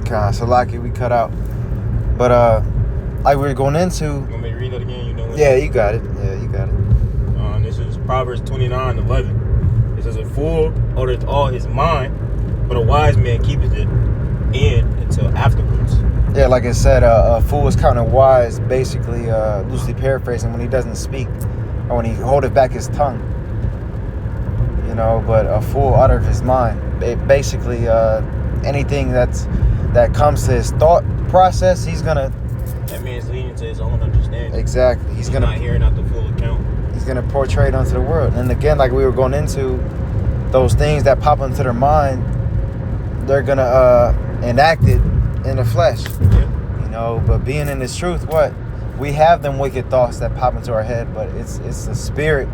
So lucky we cut out. But like we were going into. You want me to read that again? You know what? Yeah, you got it. This is Proverbs 29:11. It says, "A fool uttereth all his mind, but a wise man keepeth it in until afterwards." Yeah, like I said, a fool is kind of wise, basically, loosely paraphrasing, when he doesn't speak or when he holdeth back his tongue. You know, but a fool uttereth his mind. Basically, anything that comes to his thought process, he's gonna. That man's leaning to his own understanding. Exactly. He's not hearing out the full account. He's gonna portray it onto the world. And again, like we were going into, those things that pop into their mind, they're gonna enact it in the flesh. Yeah. You know, but being in this truth, what? We have them wicked thoughts that pop into our head, but it's the spirit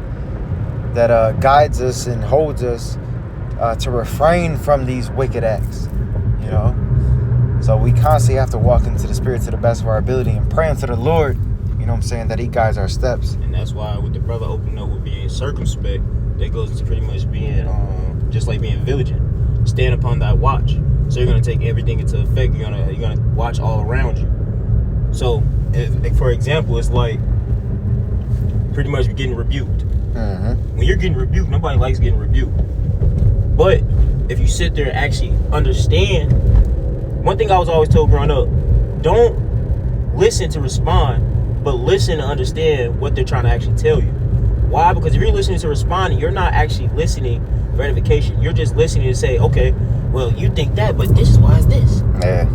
that guides us and holds us to refrain from these wicked acts. You know? So we constantly have to walk into the spirit to the best of our ability and pray unto the Lord, you know what I'm saying, that he guides our steps. And that's why with the brother opening up with being circumspect, that goes into pretty much being just like being vigilant. Stand upon thy watch. So you're gonna take everything into effect. You're gonna watch all around you. So if, for example, it's like pretty much getting rebuked. Mm-hmm. When you're getting rebuked, nobody likes getting rebuked. But if you sit there and actually understand, one thing I was always told growing up, don't listen to respond, but listen to understand what they're trying to actually tell you. Why? Because if you're listening to respond, you're not actually listening for edification. You're just listening to say, okay, well, you think that, but this is why it's this. Yeah.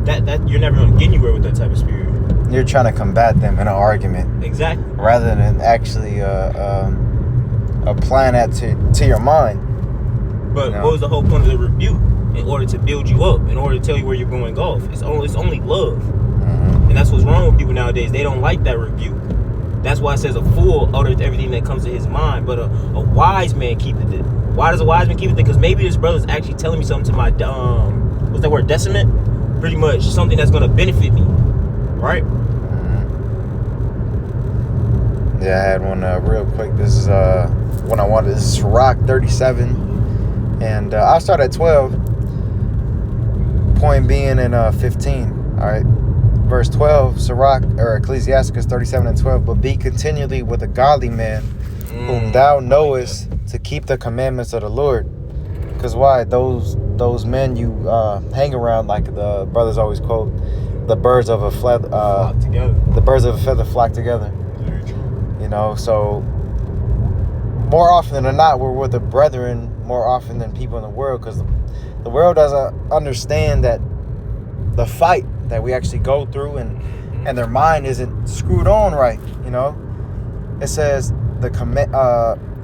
That you're never going to get anywhere with that type of spirit. You're trying to combat them in an argument. Exactly. Rather than actually applying that to your mind. But you know? What was the whole point of the rebuke? In order to build you up, in order to tell you where you're going off. It's only love. Mm-hmm. And that's what's wrong with people nowadays. They don't like that rebuke. That's why it says a fool uttereth everything that comes to his mind, but a wise man keepeth it. Why does a wise man keep it? Because maybe this brother's actually telling me something to my what's that word? Deciment? Pretty much something that's gonna benefit me. Right? Mm-hmm. Yeah, I had one real quick. This is when I wanted. This is Sirach 37, and I'll start at 12. Point being in 15. All right. Verse 12, Sirach, or Ecclesiasticus 37:12. But be continually with a godly man, whom thou knowest to keep the commandments of the Lord. Because why? Those men you hang around, like the brothers always quote, the birds of a feather flock together. The birds of a feather flock together. Very true. You know, so more often than not, we're with the brethren more often than people in the world, because the world doesn't understand that the fight that we actually go through, and their mind isn't screwed on right. You know, it says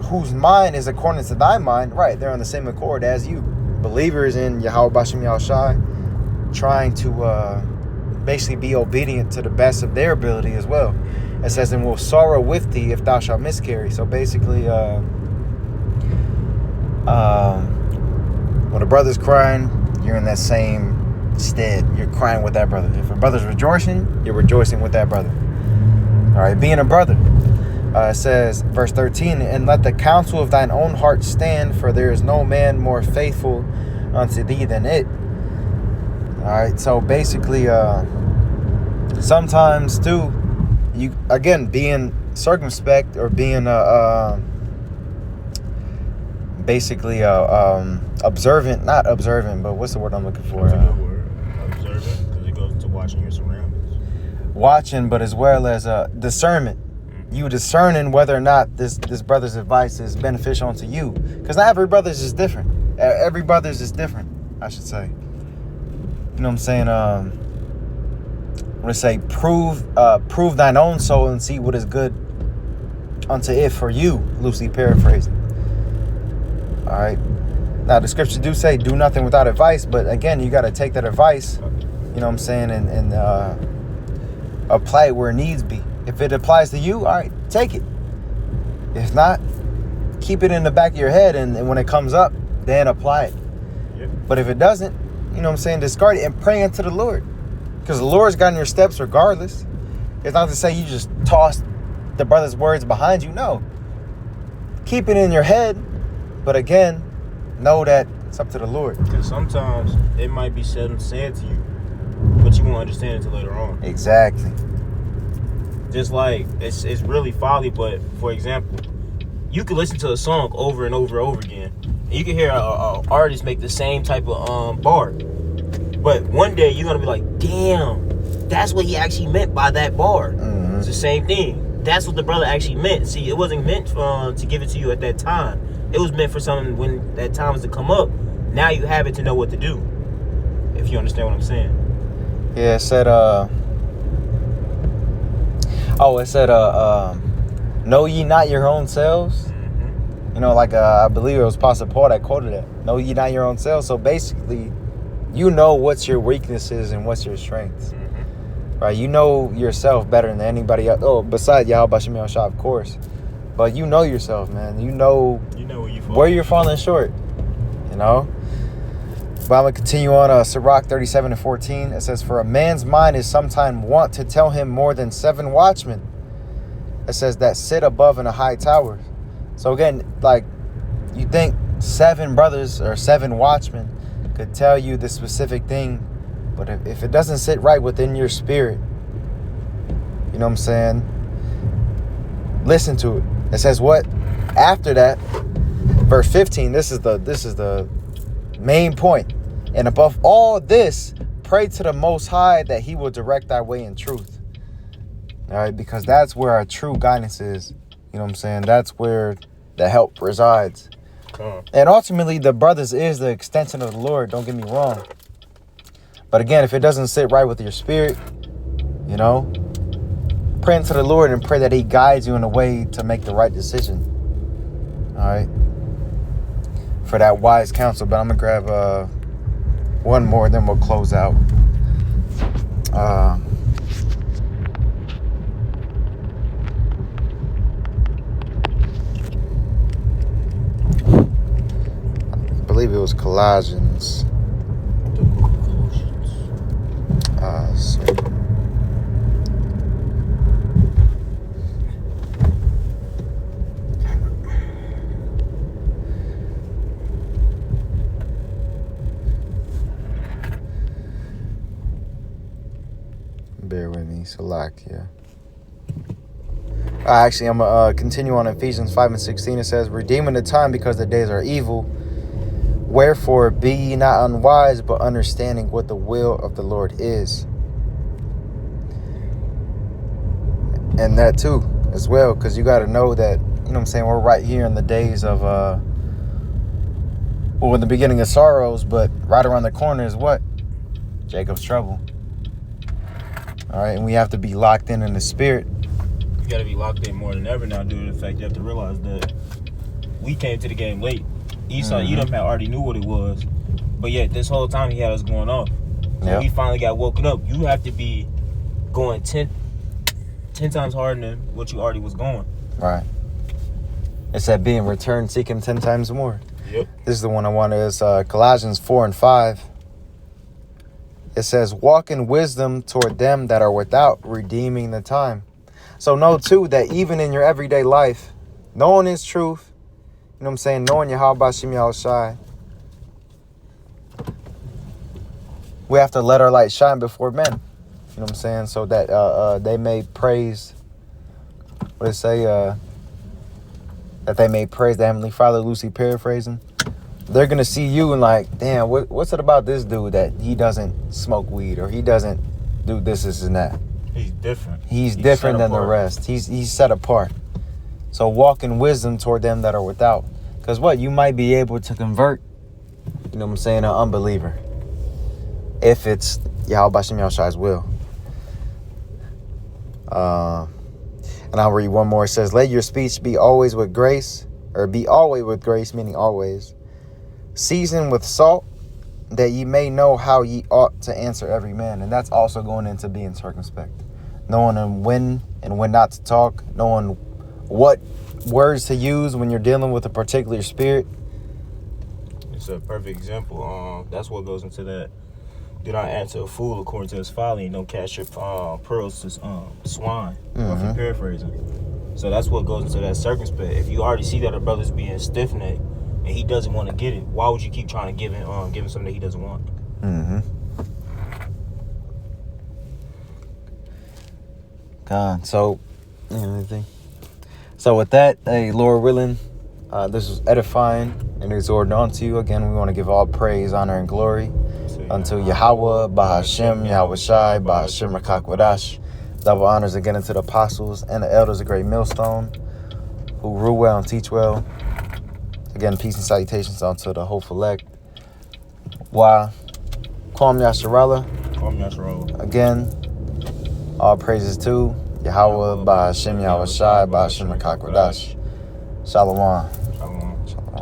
whose mind is according to thy mind. Right, they're on the same accord as you. Believers in Yahweh Bashem Yahushai, trying to basically be obedient to the best of their ability as well. It says, and will sorrow with thee if thou shalt miscarry. So basically, when a brother's crying, you're in that same stead. You're crying with that brother. If a brother's rejoicing, you're rejoicing with that brother. All right, being a brother. It says, verse 13, and let the counsel of thine own heart stand, for there is no man more faithful unto thee than it. All right, so basically, sometimes too, you again being circumspect or being basically observant, not observant, but what's the word I'm looking for? That's a good word. Observant, because it goes to watching your surroundings. Watching, but as well as discernment. You discerning whether or not this brother's advice is beneficial unto you, because not every brother's is different. Every brother's is different, I should say. You know what I'm saying? I'm gonna say prove thine own soul and see what is good unto it for you, loosely paraphrasing. All right. Now the scriptures do say do nothing without advice, but again, you got to take that advice, you know what I'm saying, and apply it where it needs be. If it applies to you, all right, take it. If not, keep it in the back of your head, and when it comes up, then apply it. Yep. But if it doesn't, you know what I'm saying, discard it and pray unto the Lord, because the Lord's got in your steps regardless. It's not to say you just toss the brother's words behind you. No, keep it in your head, but again, know that it's up to the Lord. Because sometimes it might be said to you, but you won't understand it until later on. Exactly. Just like it's really folly, but for example, you can listen to a song over and over and over again, and you can hear a artist make the same type of bar, but one day you're gonna be like, damn, that's what he actually meant by that bar. Mm-hmm. It's the same thing. That's what the brother actually meant. See, it wasn't meant to give it to you at that time. It was meant for something when that time was to come up. Now you have it to know what to do. If you understand what I'm saying. Yeah, it said, know ye not your own selves? Mm-hmm. You know, like, I believe it was Pastor Paul that quoted that. Know ye not your own selves? So basically, you know what's your weaknesses and what's your strengths. Mm-hmm. Right? You know yourself better than anybody else. Oh, besides Yahweh Shem Shah, of course. But you know yourself, man. You know where you're falling short. You know? But I'm going to continue on Sirach 37:14. It says, for a man's mind is sometime wont to tell him more than 7 watchmen. It says that sit above in a high tower. So again, like, you think 7 brothers or 7 watchmen could tell you the specific thing, but if it doesn't sit right within your spirit, you know what I'm saying? Listen to it. It says what? After that, verse 15, this is the main point. And above all this, pray to the Most High that he will direct thy way in truth. All right, because that's where our true guidance is. You know what I'm saying? That's where the help resides. And ultimately, the brothers is the extension of the Lord. Don't get me wrong. But again, if it doesn't sit right with your spirit, you know, pray into the Lord and pray that he guides you in a way to make the right decision. All right. For that wise counsel. But I'm going to grab one more, then we'll close out. I believe it was Colossians. Bear with me, Salakia. Actually, I'm going to continue on Ephesians 5:16. It says, redeeming the time because the days are evil. Wherefore, be ye not unwise, but understanding what the will of the Lord is. And that too, as well, because you got to know that, you know what I'm saying, we're right here in the days of, in the beginning of sorrows, but right around the corner is what? Jacob's trouble. All right, and we have to be locked in the spirit. You got to be locked in more than ever now due to the fact you have to realize that we came to the game late. Esau, Edom already knew what it was, but yet this whole time he had us going off. So we finally got woken up. You have to be going 10 times harder than what you already was going. Right. It's that being returned, seek him 10 times more. Yep. This is the one I wanted. It's Colossians 4:5. It says, walk in wisdom toward them that are without, redeeming the time. So know, too, that even in your everyday life, knowing his truth, you know what I'm saying, knowing Yahweh Shem Yahushai, we have to let our light shine before men. You know what I'm saying? So that they may praise, what did it say? That they may praise the Heavenly Father, loosely paraphrasing. They're going to see you and like, damn, what's it about this dude that he doesn't smoke weed or he doesn't do this and that? He's different. He's different than the rest. He's set apart. So walk in wisdom toward them that are without. Because what? You might be able to convert, you know what I'm saying, an unbeliever. If it's Yahweh Shem Yahshai's will. And I'll read one more. It says, let your speech be always with grace, or be always with grace, meaning always. Seasoned with salt, that ye may know how ye ought to answer every man. And that's also going into being circumspect. Knowing when and when not to talk. Knowing what words to use when you're dealing with a particular spirit. It's a perfect example. That's what goes into that. Do not answer a fool according to his folly, and don't cast your pearls to swine. Roughly paraphrasing. So that's what goes into that circumspect. If you already see that a brother's being stiff-necked and he doesn't want to get it, why would you keep trying to give him something that he doesn't want? God. So, anything. So with that, hey, Lord willing, this was edifying and exhorting unto you. Again, we want to give all praise, honor, and glory unto Yahweh, Bahashem, Yahweh Shai, Bahashem Rakak Wadash. Double honors again unto the apostles and the elders of Great Millstone, who rule well and teach well. Again, peace and salutations unto the hopeful elect. Why? Kwam Yasharala. Again, all praises to Yahweh, Bahashem, Yahweh Shai, Bahashem Rakak Wadash. Shalom.